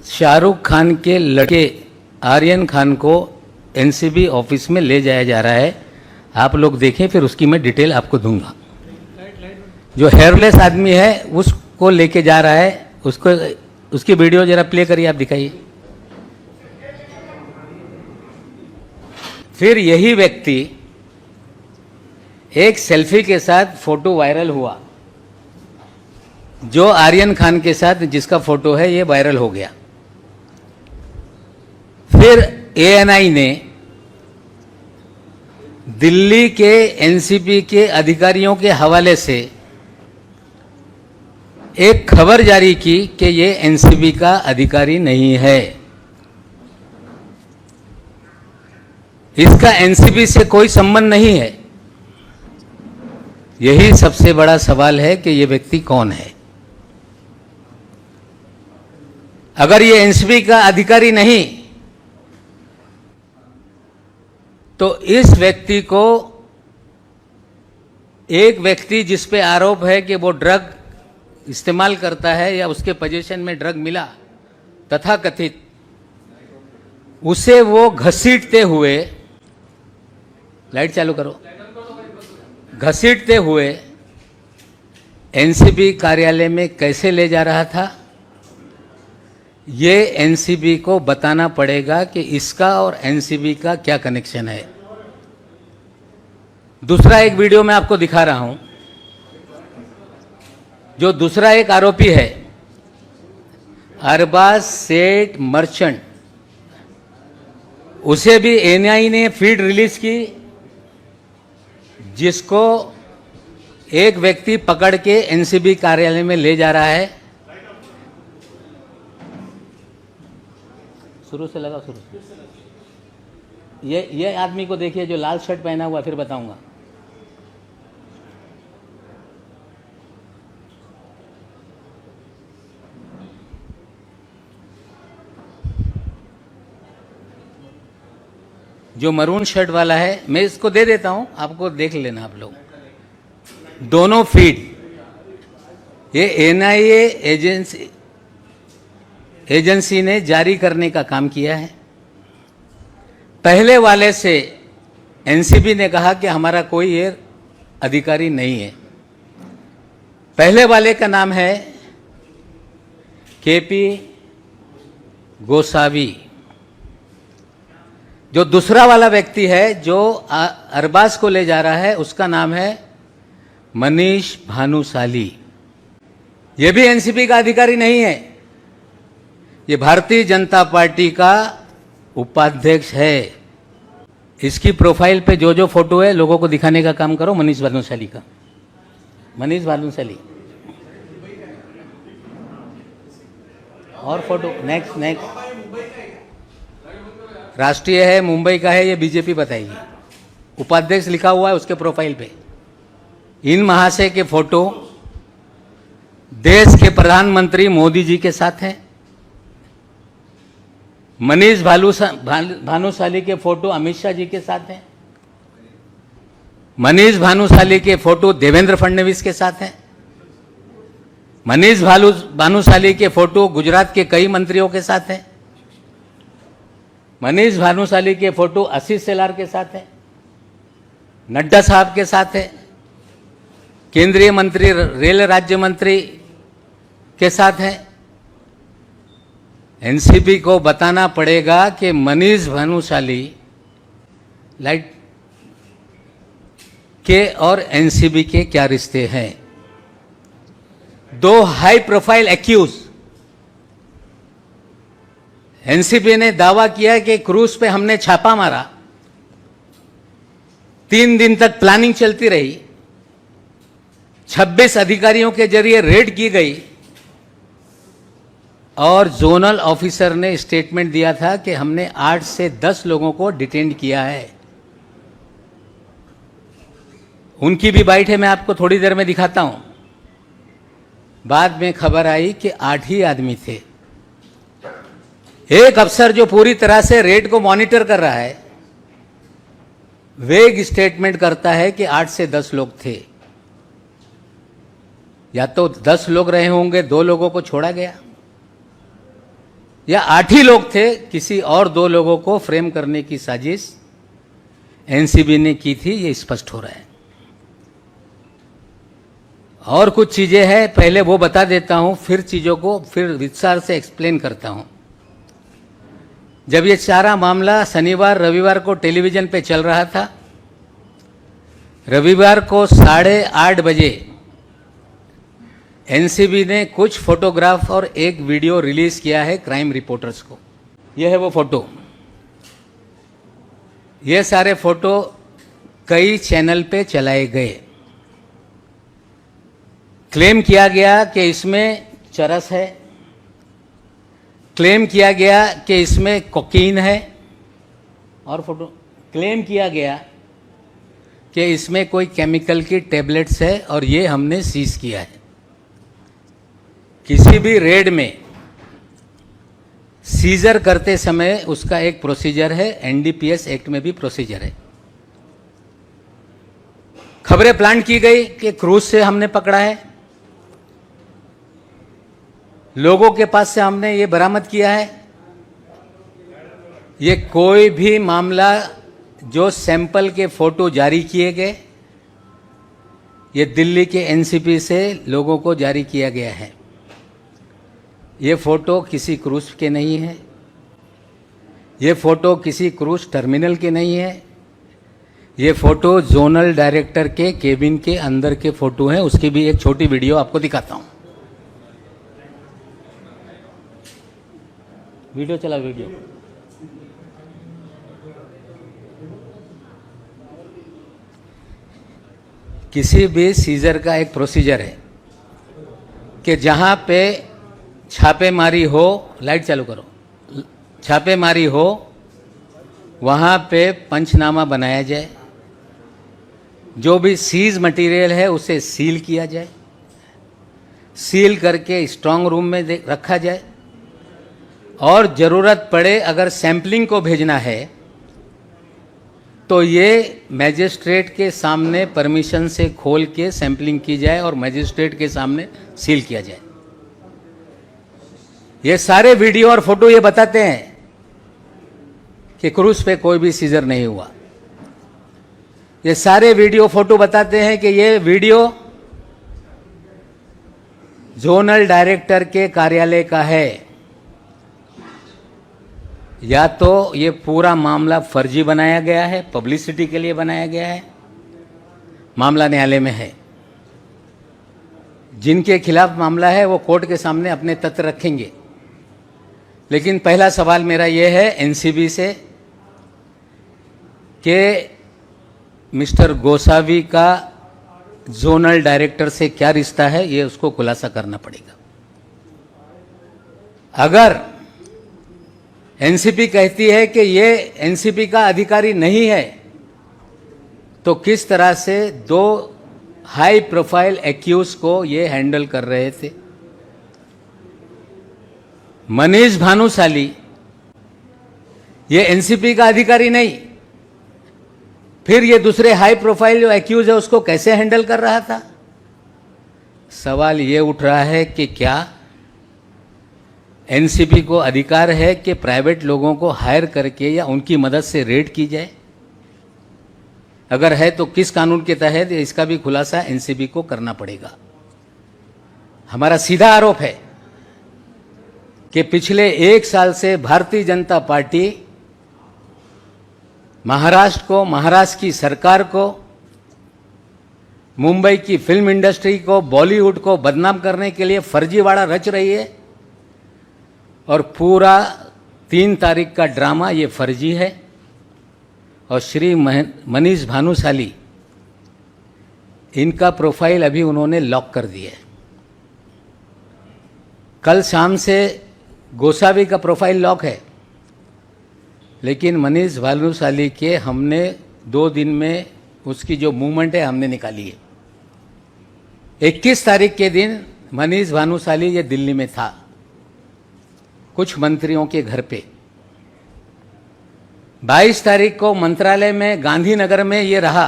शाहरुख खान के लड़के आर्यन खान को एनसीबी ऑफिस में ले जाया जा रहा है। आप लोग देखें, फिर उसकी मैं डिटेल आपको दूंगा। जो हेयरलेस आदमी है उसको लेके जा रहा है, उसको उसकी वीडियो जरा प्ले करिए, आप दिखाइए। फिर यही व्यक्ति एक सेल्फी के साथ फोटो वायरल हुआ, जो आर्यन खान के साथ जिसका फोटो है ये वायरल हो गया। फिर एएनआई ने दिल्ली के एनसीबी के अधिकारियों के हवाले से एक खबर जारी की कि ये एनसीबी का अधिकारी नहीं है, इसका एनसीबी से कोई संबंध नहीं है। यही सबसे बड़ा सवाल है कि ये व्यक्ति कौन है। अगर ये एनसीबी का अधिकारी नहीं तो इस व्यक्ति को, एक व्यक्ति जिस पे आरोप है कि वो ड्रग इस्तेमाल करता है या उसके पोजीशन में ड्रग मिला तथा कथित, उसे वो घसीटते हुए, लाइट चालू करो, घसीटते हुए एनसीबी कार्यालय में कैसे ले जा रहा था, ये एनसीबी को बताना पड़ेगा कि इसका और एनसीबी का क्या कनेक्शन है। दूसरा एक वीडियो मैं आपको दिखा रहा हूं। जो दूसरा एक आरोपी है अरबाज सेठ मर्चेंट, उसे भी एनआई ने फीड रिलीज की, जिसको एक व्यक्ति पकड़ के एनसीबी कार्यालय में ले जा रहा है। शुरू से लगा, शुरू से। ये आदमी को देखिए जो लाल शर्ट पहना हुआ, फिर बताऊंगा। जो मरून शर्ट वाला है, मैं इसको दे देता हूं, आपको देख लेना आप लोग। दोनों फीड ये एनआईए एजेंसी ने जारी करने का काम किया है। पहले वाले से एनसीबी ने कहा कि हमारा कोई ये अधिकारी नहीं है। पहले वाले का नाम है केपी गोसावी। जो दूसरा वाला व्यक्ति है जो अरबाज को ले जा रहा है, उसका नाम है मनीष भानुशाली। ये भी एनसीबी का अधिकारी नहीं है, ये भारतीय जनता पार्टी का उपाध्यक्ष है। इसकी प्रोफाइल पे जो जो फोटो है लोगों को दिखाने का काम करो। मनीष भानुशाली का, मनीष भानुशाली और फोटो नेक्स्ट राष्ट्रीय है, मुंबई का है, ये बीजेपी बताएगी। उपाध्यक्ष लिखा हुआ है उसके प्रोफाइल पे। इन महाशय के फोटो देश के प्रधानमंत्री मोदी जी के साथ हैं। मनीष भानुशाली के फोटो अमित शाह जी के साथ हैं। मनीष भानुशाली के फोटो देवेंद्र फडणवीस के साथ हैं। मनीष भानुशाली के फोटो गुजरात के कई मंत्रियों के साथ हैं। मनीष भानुशाली के फोटो आशीष शेलार के साथ है, नड्डा साहब के साथ है, केंद्रीय मंत्री, रेल राज्य मंत्री के साथ है। एनसीबी को बताना पड़ेगा कि मनीष भानुशाली लाइट के और एनसीबी के क्या रिश्ते हैं। दो हाई प्रोफाइल एक्यूज, एनसीबी ने दावा किया कि क्रूज पे हमने छापा मारा, 3 दिन तक प्लानिंग चलती रही, 26 अधिकारियों के जरिए रेड की गई और जोनल ऑफिसर ने स्टेटमेंट दिया था कि हमने 8 से 10 लोगों को डिटेन किया है। उनकी भी बाइट है, मैं आपको थोड़ी देर में दिखाता हूं। बाद में खबर आई कि 8 ही आदमी थे। एक अफसर जो पूरी तरह से रेड को मॉनिटर कर रहा है, वेग स्टेटमेंट करता है कि 8 से 10 लोग थे। या तो 10 लोग रहे होंगे, 2 लोगों को छोड़ा गया। या 8 ही लोग थे, किसी और 2 लोगों को फ्रेम करने की साजिश एनसीबी ने की थी, ये स्पष्ट हो रहा है। और कुछ चीजें हैं, पहले वो बता देता हूं, फिर चीजों को फिर विस्तार से एक्सप्लेन करता हूं। जब ये सारा मामला शनिवार रविवार को टेलीविजन पे चल रहा था, रविवार को 8:30 बजे एनसीबी ने कुछ फोटोग्राफ और एक वीडियो रिलीज किया है क्राइम रिपोर्टर्स को। यह है वो फोटो। ये सारे फोटो कई चैनल पे चलाए गए। क्लेम किया गया कि इसमें चरस है, क्लेम किया गया कि इसमें कोकीन है, और फोटो क्लेम किया गया कि इसमें कोई केमिकल की टेबलेट्स है, और ये हमने सीज किया है। किसी भी रेड में सीजर करते समय उसका एक प्रोसीजर है, एनडीपीएस एक्ट में भी प्रोसीजर है। खबरें प्लांट की गई कि क्रूज से हमने पकड़ा है, लोगों के पास से हमने ये बरामद किया है। ये कोई भी मामला जो सैंपल के फोटो जारी किए गए, ये दिल्ली के एनसीपी से लोगों को जारी किया गया है। ये फोटो किसी क्रूज के नहीं है, ये फोटो किसी क्रूज टर्मिनल के नहीं है, ये फोटो जोनल डायरेक्टर के केबिन के अंदर के फोटो हैं। उसकी भी एक छोटी वीडियो आपको दिखाता हूं। वीडियो चला, वीडियो। किसी भी सीजर का एक प्रोसीजर है कि जहां पे छापेमारी हो, लाइट चालू करो, छापेमारी हो, वहां पे पंचनामा बनाया जाए, जो भी सीज मटेरियल है उसे सील किया जाए, सील करके स्ट्रांग रूम में रखा जाए, और ज़रूरत पड़े अगर सैंपलिंग को भेजना है तो ये मैजिस्ट्रेट के सामने परमिशन से खोल के सैंपलिंग की जाए और मैजिस्ट्रेट के सामने सील किया जाए। ये सारे वीडियो और फोटो ये बताते हैं कि क्रूज पे कोई भी सीजर नहीं हुआ। ये सारे वीडियो फोटो बताते हैं कि ये वीडियो जोनल डायरेक्टर के कार्यालय का है। या तो ये पूरा मामला फर्जी बनाया गया है, पब्लिसिटी के लिए बनाया गया है, मामला न्यायालय में है। जिनके खिलाफ मामला है वो कोर्ट के सामने अपने तथ्य रखेंगे। लेकिन पहला सवाल मेरा ये है एनसीबी से कि मिस्टर गोसावी का जोनल डायरेक्टर से क्या रिश्ता है, ये उसको खुलासा करना पड़ेगा। अगर एनसीबी कहती है कि ये एनसीबी का अधिकारी नहीं है, तो किस तरह से 2 हाई प्रोफाइल एक्यूज को ये हैंडल कर रहे थे। मनीष भानुशाली ये एनसीबी का अधिकारी नहीं, फिर ये दूसरे हाई प्रोफाइल जो एक्यूज है उसको कैसे हैंडल कर रहा था। सवाल ये उठ रहा है कि क्या एनसीबी को अधिकार है कि प्राइवेट लोगों को हायर करके या उनकी मदद से रेड की जाए? अगर है तो किस कानून के तहत, इसका भी खुलासा एनसीबी को करना पड़ेगा। हमारा सीधा आरोप है कि पिछले 1 साल से भारतीय जनता पार्टी महाराष्ट्र को, महाराष्ट्र की सरकार को, मुंबई की फिल्म इंडस्ट्री को, बॉलीवुड को बदनाम करने के लिए फर्जीवाड़ा रच रही है। और पूरा 3 तारीख का ड्रामा ये फर्जी है। और श्री मनीष भानुशाली, इनका प्रोफाइल अभी उन्होंने लॉक कर दिया है। कल शाम से गोसावी का प्रोफाइल लॉक है, लेकिन मनीष भानुशाली के हमने 2 दिन में उसकी जो मूवमेंट है हमने निकाली है। 21 तारीख के दिन मनीष भानुशाली ये दिल्ली में था, कुछ मंत्रियों के घर पे। 22 तारीख को मंत्रालय में गांधीनगर में ये रहा।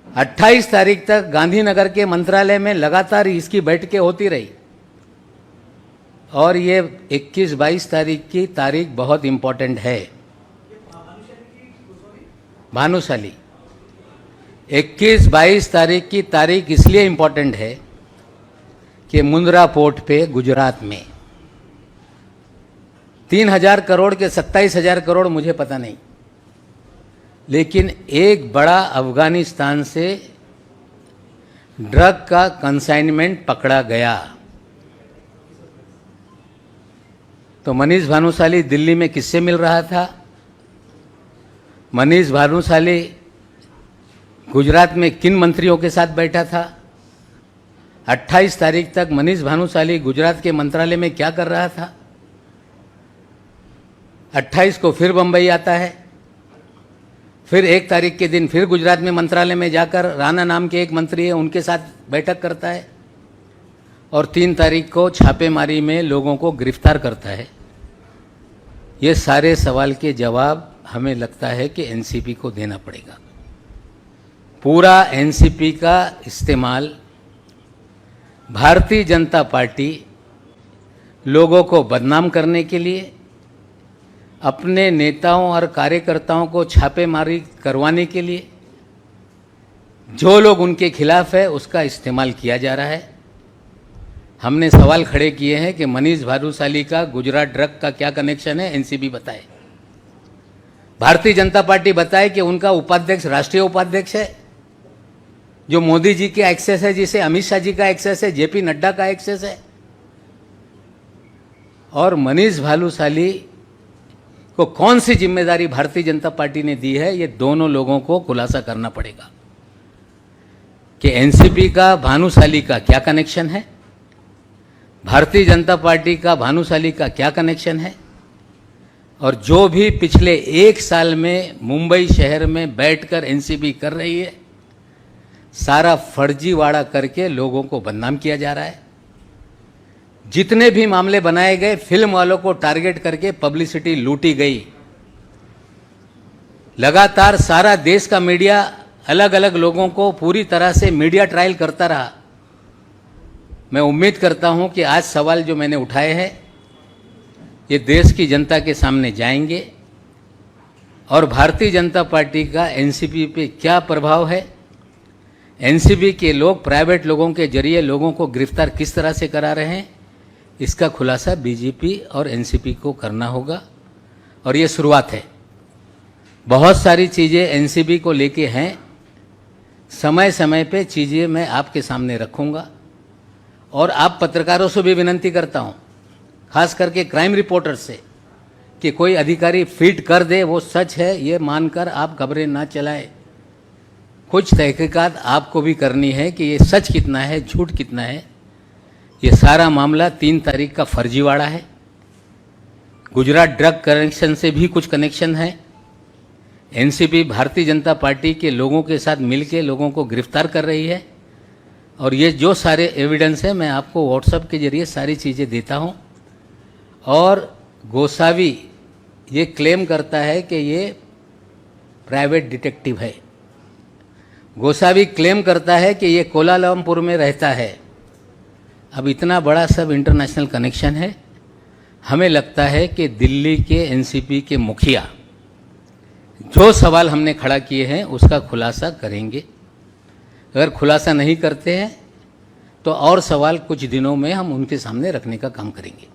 28 तारीख तक गांधीनगर के मंत्रालय में लगातार इसकी बैठकें होती रही। और ये 21-22 तारीख की तारीख बहुत इम्पोर्टेंट है। भानुशाली 21-22 तारीख की तारीख इसलिए इम्पोर्टेंट है कि मुंद्रा पोर्ट पे गुजरात में 3,000 करोड़ के 27,000 करोड़ मुझे पता नहीं, लेकिन एक बड़ा अफगानिस्तान से ड्रग का कंसाइनमेंट पकड़ा गया। तो मनीष भानुशाली दिल्ली में किससे मिल रहा था? मनीष भानुशाली गुजरात में किन मंत्रियों के साथ बैठा था? 28 तारीख तक मनीष भानुशाली गुजरात के मंत्रालय में क्या कर रहा था? 28 को फिर बंबई आता है, फिर 1 तारीख के दिन फिर गुजरात में मंत्रालय में जाकर राणा नाम के एक मंत्री है उनके साथ बैठक करता है, और 3 तारीख को छापेमारी में लोगों को गिरफ्तार करता है। ये सारे सवाल के जवाब हमें लगता है कि एनसीपी को देना पड़ेगा। पूरा एनसीपी का इस्तेमाल भारतीय जनता पार्टी लोगों को बदनाम करने के लिए, अपने नेताओं और कार्यकर्ताओं को छापेमारी करवाने के लिए, जो लोग उनके खिलाफ है उसका इस्तेमाल किया जा रहा है। हमने सवाल खड़े किए हैं कि मनीष भानुशाली का गुजरात ड्रग का क्या कनेक्शन है, एनसीबी बताए। भारतीय जनता पार्टी बताए कि उनका उपाध्यक्ष राष्ट्रीय उपाध्यक्ष है, जो मोदी जी का एक्सेस है, जिसे अमित शाह जी का एक्सेस है, जेपी नड्डा का एक्सेस है। और मनीष भानुशाली को कौन सी जिम्मेदारी भारतीय जनता पार्टी ने दी है, ये दोनों लोगों को खुलासा करना पड़ेगा कि एनसीपी का भानुशाली का क्या कनेक्शन है, भारतीय जनता पार्टी का भानुशाली का क्या कनेक्शन है, और जो भी पिछले 1 साल में मुंबई शहर में बैठकर एनसीबी कर रही है, सारा फर्जीवाड़ा करके लोगों को बदनाम किया जा रहा है। जितने भी मामले बनाए गए, फिल्म वालों को टारगेट करके पब्लिसिटी लूटी गई। लगातार सारा देश का मीडिया अलग अलग लोगों को पूरी तरह से मीडिया ट्रायल करता रहा। मैं उम्मीद करता हूं कि आज सवाल जो मैंने उठाए हैं ये देश की जनता के सामने जाएंगे, और भारतीय जनता पार्टी का एनसीपी पे क्या प्रभाव है, एनसीबी के लोग प्राइवेट लोगों के जरिए लोगों को गिरफ्तार किस तरह से करा रहे हैं, इसका खुलासा बीजेपी और एनसीपी को करना होगा। और ये शुरुआत है, बहुत सारी चीज़ें एनसीबी को लेके हैं। समय समय पे चीज़ें मैं आपके सामने रखूंगा, और आप पत्रकारों से भी विनती करता हूं, खास करके क्राइम रिपोर्टर से, कि कोई अधिकारी फीड कर दे वो सच है ये मानकर आप खबरें ना चलाएं। कुछ तहकीकात आपको भी करनी है कि ये सच कितना है, झूठ कितना है। ये सारा मामला 3 तारीख का फर्जीवाड़ा है। गुजरात ड्रग कनेक्शन से भी कुछ कनेक्शन है। एनसीबी भारतीय जनता पार्टी के लोगों के साथ मिलकर लोगों को गिरफ्तार कर रही है, और ये जो सारे एविडेंस है मैं आपको व्हाट्सएप के जरिए सारी चीज़ें देता हूँ। और गोसावी ये क्लेम करता है कि ये प्राइवेट डिटेक्टिव है। गोसावी क्लेम करता है कि ये कोलालमपुर में रहता है। अब इतना बड़ा सब इंटरनेशनल कनेक्शन है। हमें लगता है कि दिल्ली के एनसीपी के मुखिया जो सवाल हमने खड़ा किए हैं उसका खुलासा करेंगे। अगर खुलासा नहीं करते हैं तो और सवाल कुछ दिनों में हम उनके सामने रखने का काम करेंगे।